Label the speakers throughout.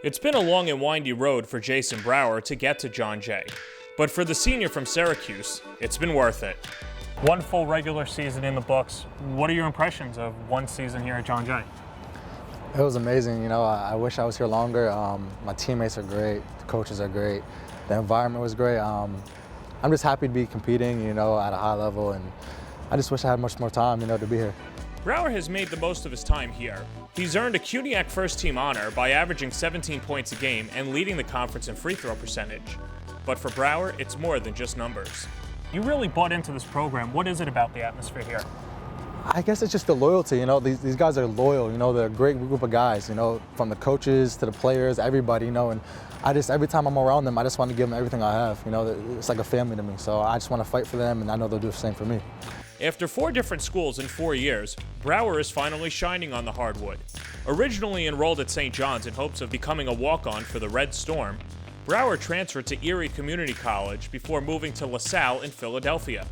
Speaker 1: It's been a long and windy road for Jayson Brower to get to John Jay, but for the senior from Syracuse, it's been worth it. One full regular season in the books. What are your impressions of one season here at John Jay?
Speaker 2: It was amazing. I wish I was here longer. My teammates are great. The coaches are great. The environment was great. I'm just happy to be competing, at a high level, and I just wish I had much more time, to be here.
Speaker 1: Brower has made the most of his time here. He's earned a CUNYAC first-team honor by averaging 17 points a game and leading the conference in free throw percentage. But for Brower, it's more than just numbers. You really bought into this program. What is it about the atmosphere here?
Speaker 2: I guess it's just the loyalty. These guys are loyal. They're a great group of guys. From the coaches to the players, everybody. And every time I'm around them, I just want to give them everything I have. It's like a family to me. So I just want to fight for them, and I know they'll do the same for me.
Speaker 1: After 4 different schools in 4 years, Brower is finally shining on the hardwood. Originally enrolled at St. John's in hopes of becoming a walk-on for the Red Storm, Brower transferred to Erie Community College before moving to LaSalle in Philadelphia.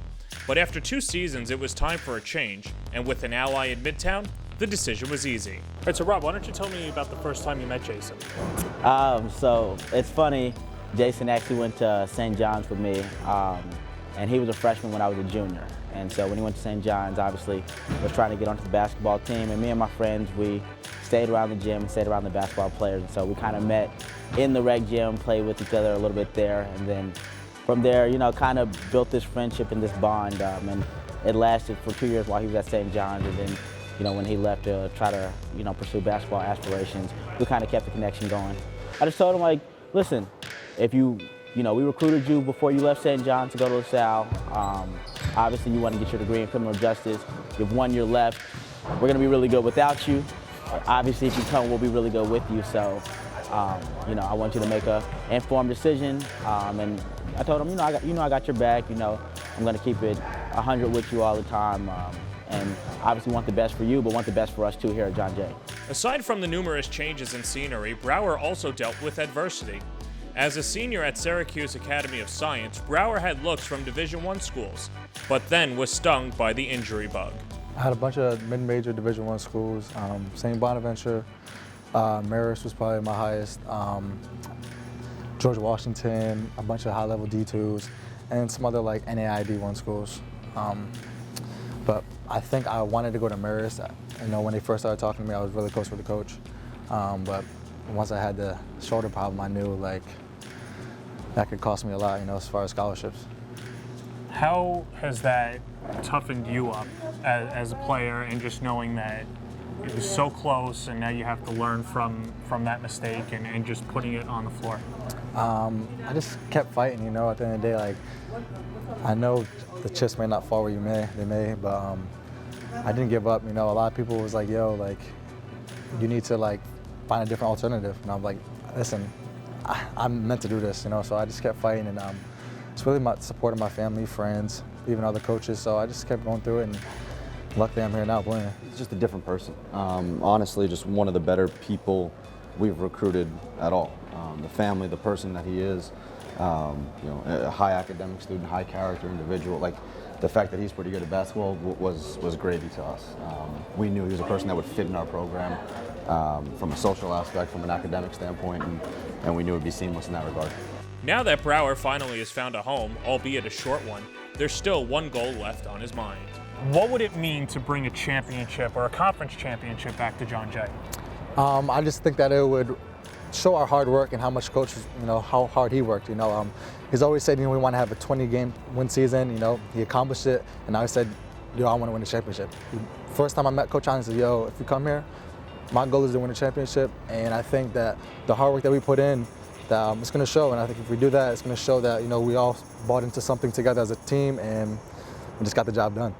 Speaker 1: But after 2 seasons, it was time for a change, and with an ally in Midtown, the decision was easy. All right, so Rob, why don't you tell me about the first time you met Jayson?
Speaker 3: So it's funny, Jayson actually went to St. John's with me, and he was a freshman when I was a junior. And so when he went to St. John's, obviously, was trying to get onto the basketball team. And me and my friends, we stayed around the gym, stayed around the basketball players. And so we kind of met in the rec gym, played with each other a little bit there. And then from there, kind of built this friendship and this bond. And it lasted for 2 years while he was at St. John's. And then, when he left to try to, pursue basketball aspirations, we kind of kept the connection going. I just told him, listen, if we recruited you before you left St. John's to go to LaSalle. Obviously, you want to get your degree in criminal justice. You have 1 year left. We're going to be really good without you. Obviously, if you come, we'll be really good with you. So, I want you to make an informed decision. And I told him, I got your back. I'm going to keep it 100 with you all the time. And obviously want the best for you, but want the best for us too here at John Jay.
Speaker 1: Aside from the numerous changes in scenery, Brower also dealt with adversity. As a senior at Syracuse Academy of Science, Brower had looks from Division I schools, but then was stung by the injury bug.
Speaker 2: I had a bunch of mid-major Division I schools. St. Bonaventure, Marist was probably my highest, George Washington, a bunch of high-level D2s, and some other NAI D1 schools. But I think I wanted to go to Marist. When they first started talking to me, I was really close with the coach. But once I had the shoulder problem, I knew that could cost me a lot, as far as scholarships.
Speaker 1: How has that toughened you up as a player, and just knowing that it was so close and now you have to learn from that mistake and just putting it on the floor?
Speaker 2: I just kept fighting, at the end of the day. I know the chips may not fall where they may, but I didn't give up. A lot of people was like, yo, you need to find a different alternative. And I'm like, listen, I'm meant to do this, so I just kept fighting, and it's really my support of my family, friends, even other coaches, so I just kept going through it, and luckily I'm here now playing.
Speaker 4: He's just a different person. Honestly, just one of the better people we've recruited at all. The family, the person that he is, a high academic student, high character individual. The fact that he's pretty good at basketball was gravy to us. We knew he was a person that would fit in our program from a social aspect, from an academic standpoint, and we knew it would be seamless in that regard.
Speaker 1: Now that Brower finally has found a home, albeit a short one, there's still one goal left on his mind. What would it mean to bring a championship or a conference championship back to John Jay?
Speaker 2: I just think that it would show our hard work and how much coach, how hard he worked. He's always said, we want to have a 20-game win season. He accomplished it, and I said, I want to win a championship. First time I met Coach Allen, he said, if you come here, my goal is to win a championship, and I think that the hard work that we put in, that it's going to show. And I think if we do that, it's going to show that we all bought into something together as a team, and we just got the job done.